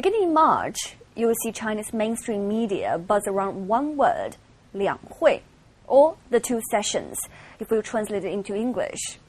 Beginning in March, you will see China's mainstream media buzz around one word, Lianghui, or the two sessions, if we translate it into English.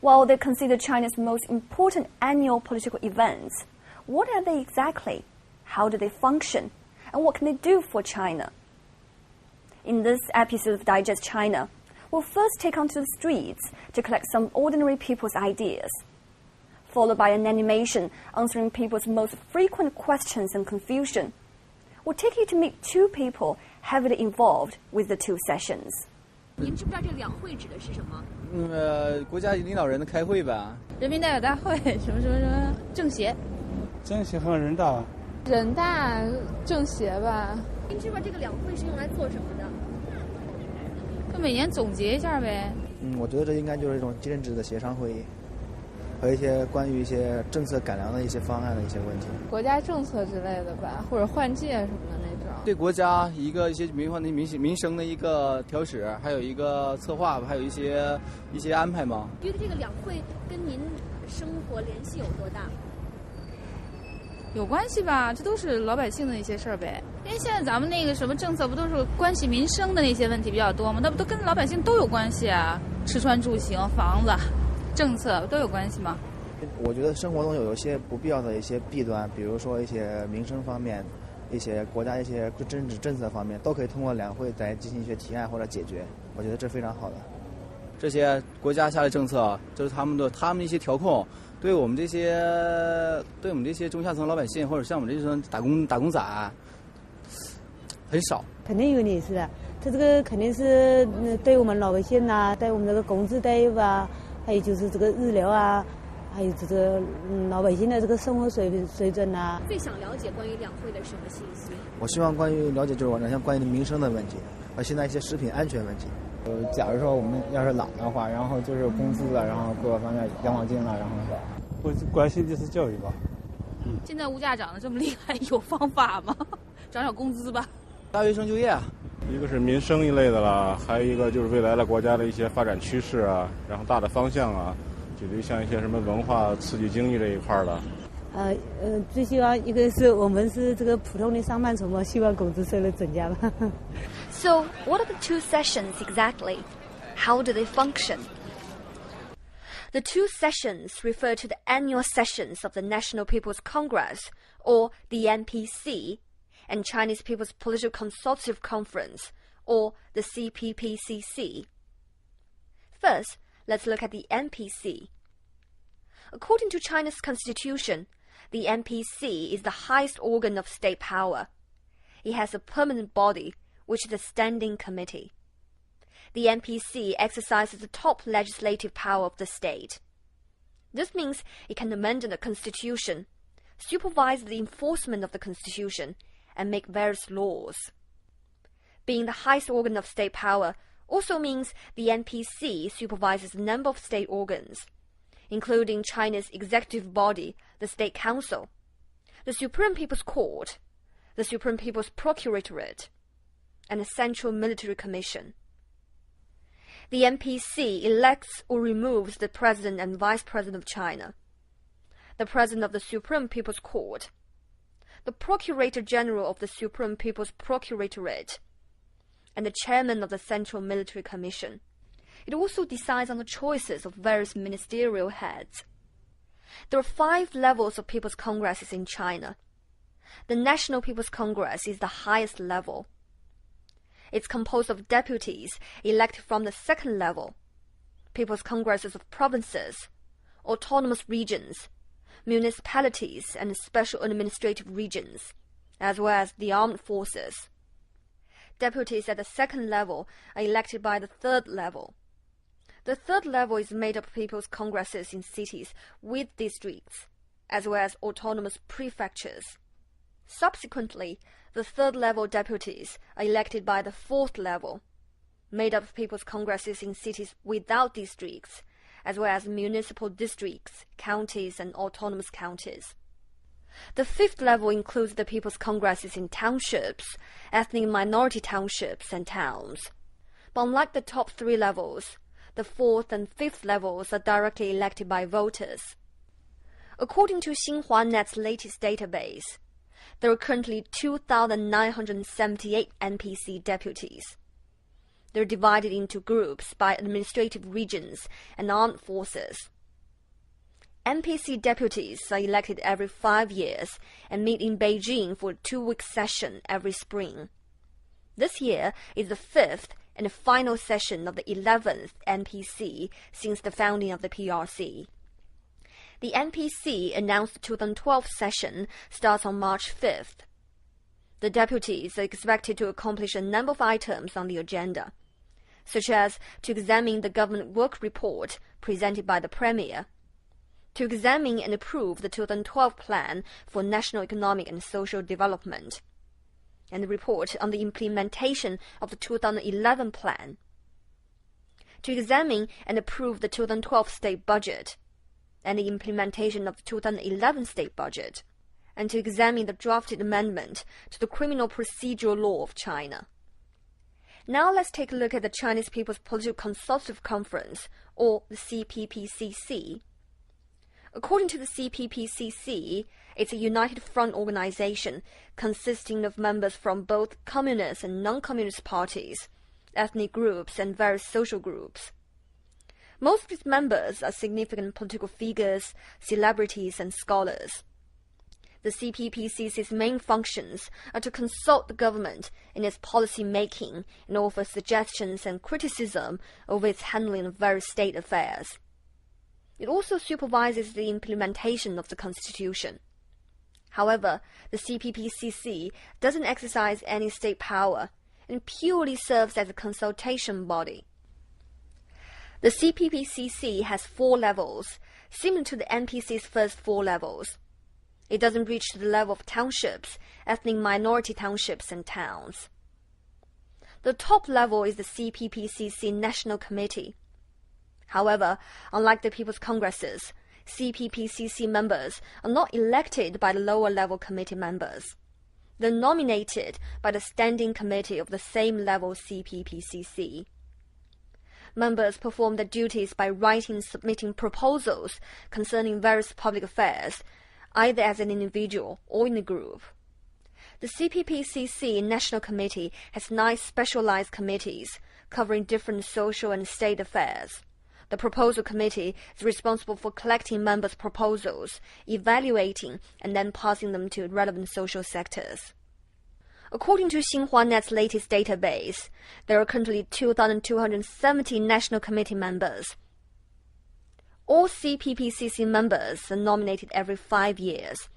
While they're considered China's most important annual political events, what are they exactly? How do they function? And what can they do for China? In this episode of Digest China, we'll first take onto the streets to collect some ordinary people's ideas, followed by an animation answering people's most frequent questions and confusion. We'll take you to meet two people heavily involved with the two sessions. 您知不知道这个两会指的是什么？国家领导人的开会吧。人民代表大会什么什么什么政协。政协和人大吧。人大政协吧。您知不知道这个两会是用来做什么的？就每年总结一下呗。我觉得这应该就是一种政治的协商会议，和一些关于一些政策改良的一些方案的一些问题。国家政策之类的吧，或者换届什么的那种。对国家一些民生的一个调试，还有一个策划，还有一些安排嘛。觉得这个两会跟您生活联系有多大？有关系吧，这都是老百姓的一些事儿呗。因为现在咱们那个什么政策不都是关系民生的那些问题比较多吗？那不都跟老百姓都有关系啊？吃穿住行、房子、政策都有关系吗？我觉得生活中有一些不必要的一些弊端，比如说一些民生方面、一些国家一些政策方面，都可以通过两会来进行一些提案或者解决。我觉得这非常好的。这些国家下的政策，就是他们一些调控。对我们这些中下层老百姓，或者像我们这种打工仔，很少。肯定有联系的，它这个肯定是对我们老百姓啊，对我们这个工资待遇啊，还有就是这个日料啊，还有这个老百姓的这个生活水准啊。最想了解关于两会的什么信息？我希望关于了解就是像关于民生的问题，和现在一些食品安全问题。假如说我们要是懒的话，然后就是工资了，然后各个方面养老金了，然后我关心的是教育吧。现在物价涨得这么厉害，有方法吗？涨工资吧。大学生就业啊，一个是民生一类的啦，还有一个就是未来的国家的一些发展趋势啊，然后大的方向啊，举例像一些什么文化刺激经济这一块的。最希望一个是我们是这个普通的上班族嘛，希望工资收入增加吧。So, what are the two sessions exactly? How do they function? The two sessions refer to the annual sessions of the National People's Congress, or the NPC, and Chinese People's Political Consultative Conference, or the CPPCC. First, let's look at the NPC. According to China's constitution, the NPC is the highest organ of state power. It has a permanent body, which is the Standing Committee. The NPC exercises the top legislative power of the state. This means it can amend the constitution, supervise the enforcement of the constitution, and make various laws. Being the highest organ of state power also means the NPC supervises a number of state organs, including China's executive body, the State Council, the Supreme People's Court, the Supreme People's Procuratorate, and the Central Military Commission. The NPC elects or removes the President and Vice President of China, the President of the Supreme People's Court, the Procurator General of the Supreme People's Procuratorate, and the Chairman of the Central Military Commission. It also decides on the choices of various ministerial heads. There are 5 levels of People's Congresses in China. The National People's Congress is the highest level. It's composed of deputies elected from the second level, People's Congresses of provinces, autonomous regions, municipalities and special administrative regions, as well as the armed forces. Deputies at the second level are elected by the third level. The third level is made up of People's Congresses in cities with districts, as well as autonomous prefectures. Subsequently, the third-level deputies are elected by the fourth level, made up of People's Congresses in cities without districts, as well as municipal districts, counties, and autonomous counties. The fifth level includes the People's Congresses in townships, ethnic minority townships, and towns. But unlike the top 3 levels, the fourth and fifth levels are directly elected by voters. According to XinhuaNet's latest database, there are currently 2,978 NPC deputies. They're divided into groups by administrative regions and armed forces. NPC deputies are elected every 5 years and meet in Beijing for a 2-week session every spring. This year is the 5th and final session of the 11th NPC since the founding of the PRC. The NPC announced the 2012 session starts on March 5th. The deputies are expected to accomplish a number of items on the agenda, such as to examine the government work report presented by the Premier, to examine and approve the 2012 Plan for National Economic and Social Development, and the report on the implementation of the 2011 Plan, to examine and approve the 2012 State Budget, and the implementation of the 2011 State Budget, and to examine the drafted amendment to the Criminal Procedural Law of China. Now let's take a look at the Chinese People's Political Consultative Conference, or the CPPCC. According to the CPPCC, it's a united front organization consisting of members from both communist and non-communist parties, ethnic groups, and various social groups. Most of its members are significant political figures, celebrities, and scholars. The CPPCC's main functions are to consult the government in its policy making and offer suggestions and criticism over its handling of various state affairs. It also supervises the implementation of the Constitution. However, the CPPCC doesn't exercise any state power and purely serves as a consultation body. The CPPCC has 4 levels, similar to the NPC's first 4 levels. It doesn't reach to the level of townships, ethnic minority townships, and towns. The top level is the CPPCC National Committee. However, unlike the People's Congresses, CPPCC members are not elected by the lower-level committee members. They're nominated by the Standing Committee of the same level CPPCC. Members perform their duties by writing and submitting proposals concerning various public affairs, either as an individual or in a group. The CPPCC National Committee has 9 specialized committees covering different social and state affairs. The Proposal Committee is responsible for collecting members' proposals, evaluating, and then passing them to relevant social sectors. According to XinhuaNet's latest database, there are currently 2,270 National Committee members. All CPPCC members are nominated every 5 years,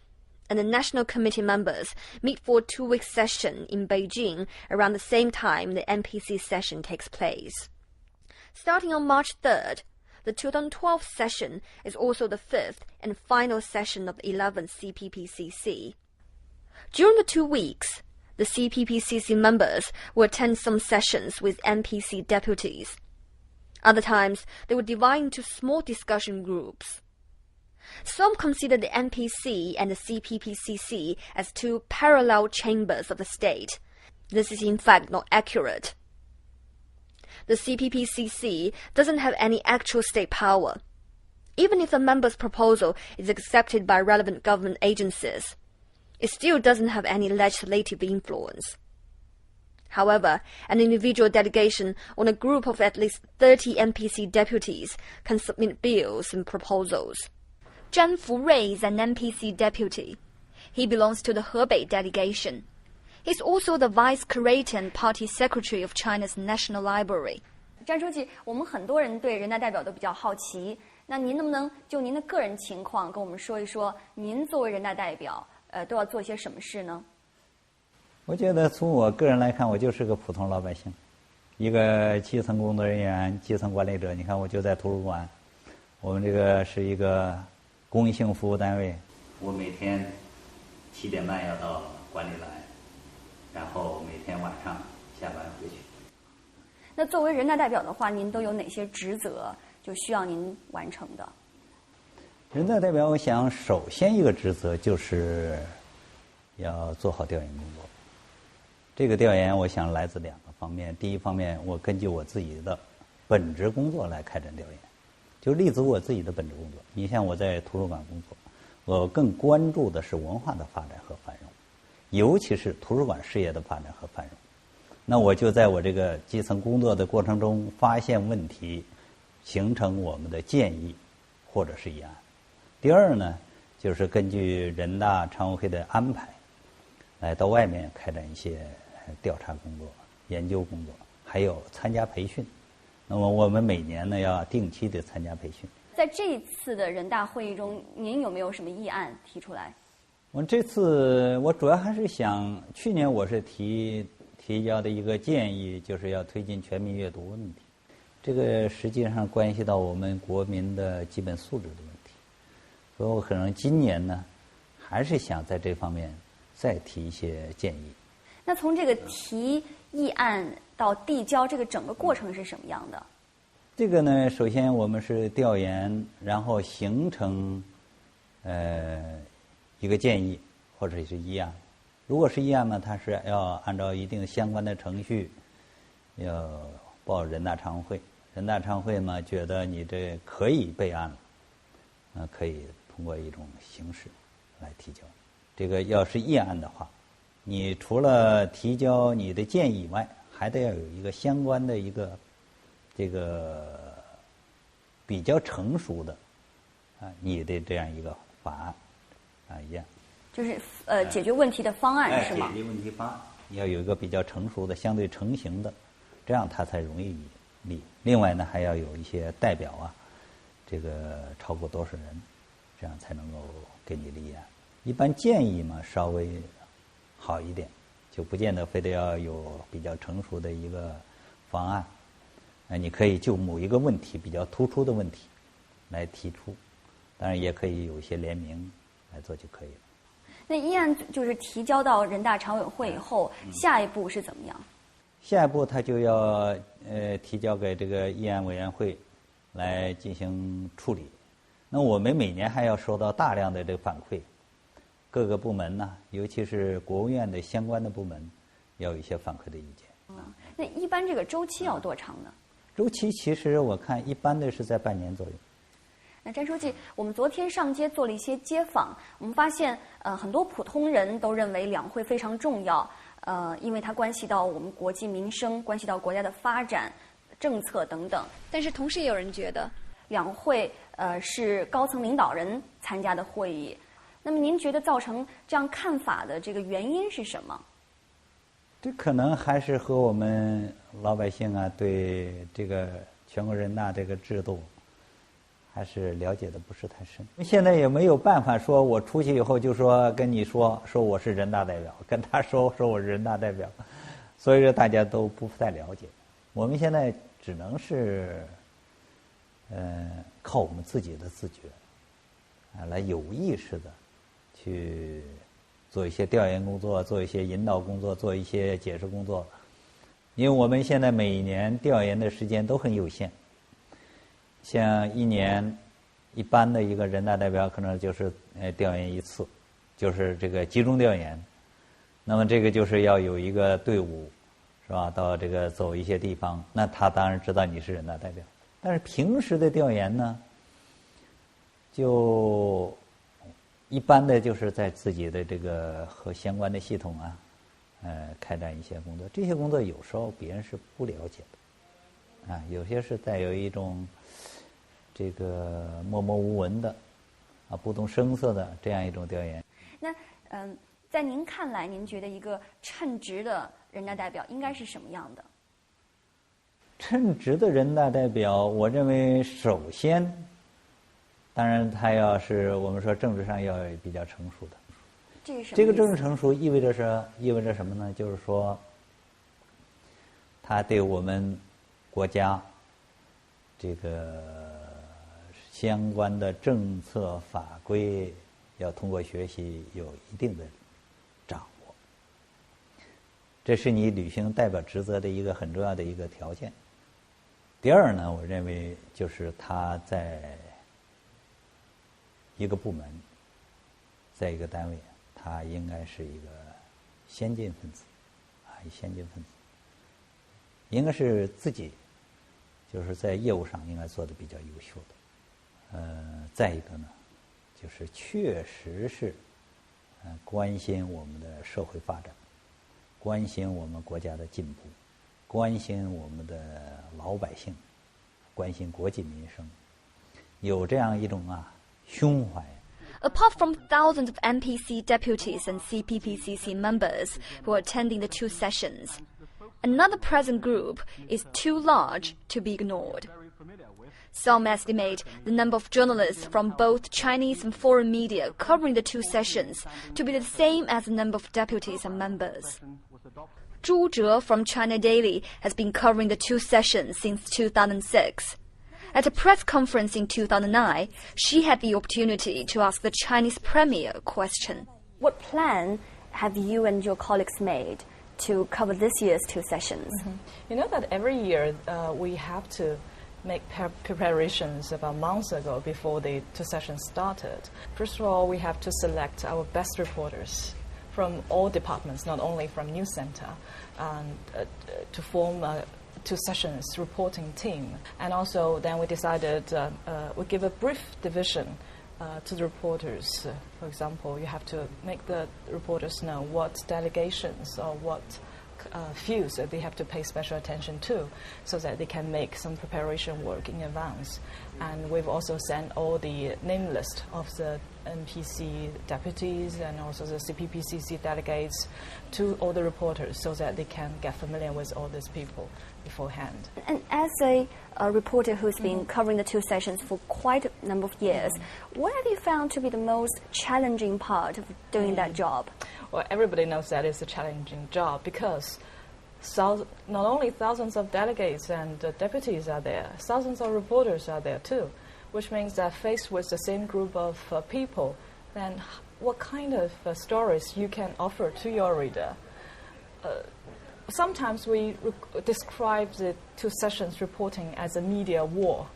and the National Committee members meet for a 2-week session in Beijing around the same time the NPC session takes place. Starting on March 3rd, the 2012 session is also the 5th and final session of the 11th CPPCC. During the 2 weeks, the CPPCC members will attend some sessions with NPC deputies. Other times, they will divide into small discussion groups. Some consider the NPC and the CPPCC as 2 parallel chambers of the state. This is in fact not accurate. The CPPCC doesn't have any actual state power. Even if a member's proposal is accepted by relevant government agencies, it still doesn't have any legislative influence. However, an individual delegation or a group of at least 30 NPC deputies can submit bills and proposals. Zhang Furui is an NPC deputy. He belongs to the Hebei delegation. He's also the vice curator and party secretary of China's National Library. 詹书记，我们很多人对人大代表都比较好奇，那您能不能就您的个人情况跟我们说一说，您作为人大代表，都要做些什么事呢？我觉得从我个人来看，我就是个普通老百姓，一个基层工作人员、基层管理者。你看，我就在图书馆，我们这个是一个公益性服务单位。我每天7点半要到馆里来，然后每天晚上下班回去。那作为人大代表的话，您都有哪些职责就需要您完成的？人大代表，我想首先一个职责就是要做好调研工作。这个调研，我想来自2个方面。第一方面，我根据我自己的本职工作来开展调研，就立足我自己的本职工作。你像我在图书馆工作，我更关注的是文化的发展和繁荣，尤其是图书馆事业的发展和繁荣。那我就在我这个基层工作的过程中发现问题，形成我们的建议或者是议案。第二呢，就是根据人大常委会的安排，来到外面开展一些调查工作、研究工作，还有参加培训。那么我们每年呢要定期的参加培训。在这一次的人大会议中，您有没有什么议案提出来？我这次我主要还是想，去年我是提交的一个建议，就是要推进全民阅读问题。这个实际上关系到我们国民的基本素质的问题，所以我可能今年呢，还是想在这方面再提一些建议。那从这个提议案到递交这个整个过程是什么样的？这个呢，首先我们是调研，然后形成一个建议或者是议案。如果是议案嘛，它是要按照一定相关的程序，要报人大常委会。人大常委会嘛，觉得你这可以备案了，可以通过一种形式来提交。这个要是议案的话，你除了提交你的建议以外，还得要有一个相关的一个这个比较成熟的你的这样一个法案一样，就是解决问题的方案是吗？解决问题方案要有一个比较成熟的、相对成型的，这样它才容易立。另外呢，还要有一些代表这个超过多少人，这样才能够给你立案。一般建议嘛稍微好一点，就不见得非得要有比较成熟的一个方案。你可以就某一个问题比较突出的问题来提出，当然也可以有一些联名来做就可以了。那议案就是提交到人大常委会以后，下一步是怎么样？下一步他就要提交给这个议案委员会来进行处理。那我们每年还要收到大量的这个反馈，各个部门呢，尤其是国务院的相关的部门，要有一些反馈的意见。那一般这个周期要多长呢？周期其实我看一般的是在半年左右。那詹书记，我们昨天上街做了一些街访，我们发现很多普通人都认为两会非常重要，因为它关系到我们国计民生，关系到国家的发展、政策等等。但是同时也有人觉得，两会是高层领导人参加的会议。那么您觉得造成这样看法的这个原因是什么？这可能还是和我们老百姓对这个全国人大这个制度还是了解的不是太深。现在也没有办法说我出去以后就说跟你说我是人大代表，跟他说我是人大代表，所以说大家都不太了解。我们现在只能是靠我们自己的自觉来有意识的去做一些调研工作，做一些引导工作，做一些解释工作。因为我们现在每年调研的时间都很有限，像一年一般的一个人大代表可能就是调研一次，就是这个集中调研。那么这个就是要有一个队伍，是吧？到这个走一些地方，那他当然知道你是人大代表。但是平时的调研呢，就一般的就是在自己的这个和相关的系统开展一些工作。这些工作有时候别人是不了解的，有些是带有一种这个默默无闻的不动声色的这样一种调研。那在您看来，您觉得一个称职的人大代表应该是什么样的？称职的人大代表，我认为首先，当然他要是我们说政治上要比较成熟的。这个政治成熟意味着什么呢？就是说，他对我们国家这个相关的政策法规要通过学习有一定的掌握，这是你履行代表职责的一个很重要的一个条件。第二呢，我认为就是他在一个部门，在一个单位，他应该是一个先进分子，先进分子，应该是自己就是在业务上应该做的比较优秀的。再一个呢，就是确实是关心我们的社会发展，关心我们国家的进步，关心我们的老百姓，关心国计民生，有这样一种胸怀。Apart from thousands of NPC deputies and CPPCC members who are attending the two sessions, another present group is too large to be ignored. Some estimate the number of journalists from both Chinese and foreign media covering the two sessions to be the same as the number of deputies and members. Zhu Zhe from China Daily has been covering the two sessions since 2006. At a press conference in 2009, she had the opportunity to ask the Chinese premier a question. What plan have you and your colleagues made to cover this year's two sessions? You know that every year we have to make preparations about months ago before the two sessions started. First of all, we have to select our best reporters from all departments, not only from News Center, to form a two sessions reporting team. And also then we decided we give a brief division to the reporters. For example, you have to make the reporters know what delegations or what fields that they have to pay special attention to, so that they can make some preparation work in advance. And we've also sent all the name list of the NPC deputies and also the CPPCC delegates to all the reporters, so that they can get familiar with all these people beforehand. And as a reporter who's been covering the two sessions for quite a number of years, what have you found to be the most challenging part of doing that job? Well, everybody knows that it's a challenging job, because not only thousands of delegates and deputies are there, thousands of reporters are there too, which means that faced with the same group of people, then what kind of stories you can offer to your reader? Sometimes we describe the two sessions reporting as a media war,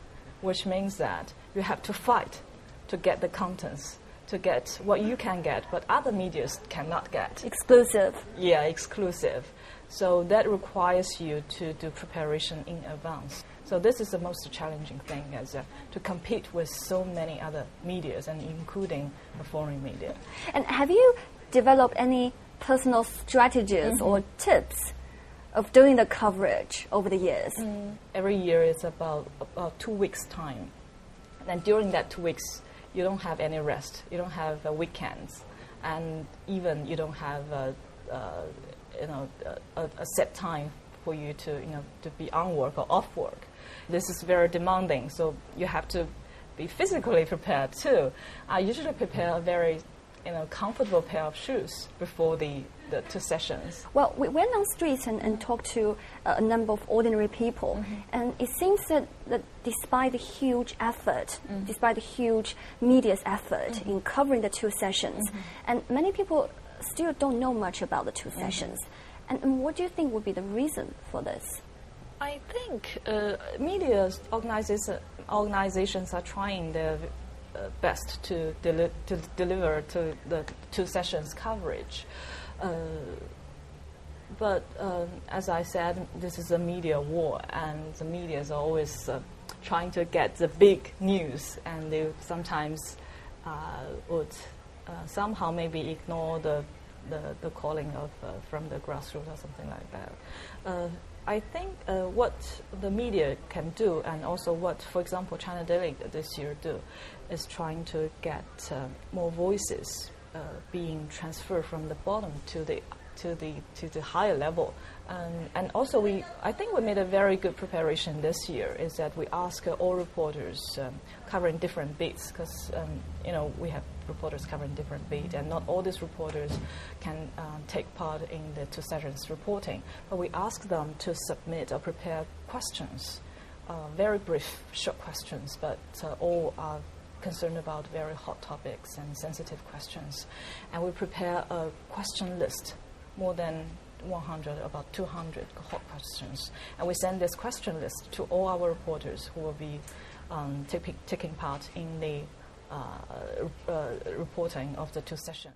which means that you have to fight to get the contents, to get what you can get, but other medias cannot get. Exclusive. Yeah, exclusive. So that requires you to do preparation in advance. So this is the most challenging thing, as to compete with so many other medias, and including the foreign media. And have you developed any personal strategies or tips of doing the coverage over the years? Every year is about 2 weeks' time. And during that 2 weeks, you don't have any rest. You don't have weekends. And even you don't have a set time for you to be on work or off work. This is very demanding, so you have to be physically prepared too. I usually prepare a very comfortable pair of shoes before the two sessions. Well, we went on streets and talked to a number of ordinary people, and it seems that despite the huge effort, despite the huge media's effort in covering the two sessions, and many people still don't know much about the two sessions. And what do you think would be the reason for this? I think media organizations are trying their best to deliver to the two sessions coverage. But as I said, this is a media war, and the media is always trying to get the big news, and they sometimes would somehow maybe ignore the calling of from the grassroots or something like that. I think what the media can do, and also what, for example, China Daily this year do, is trying to get more voices being transferred from the bottom to the higher level. And also I think we made a very good preparation this year, is that we ask all reporters covering different beats, because we have reporters covering different beats, and not all these reporters can take part in the two sessions reporting. But we ask them to submit or prepare questions, very brief, short questions, but all are concerned about very hot topics and sensitive questions. And we prepare a question list, more than 100, about 200 hot questions. And we send this question list to all our reporters who will be taking part in the reporting of the two sessions.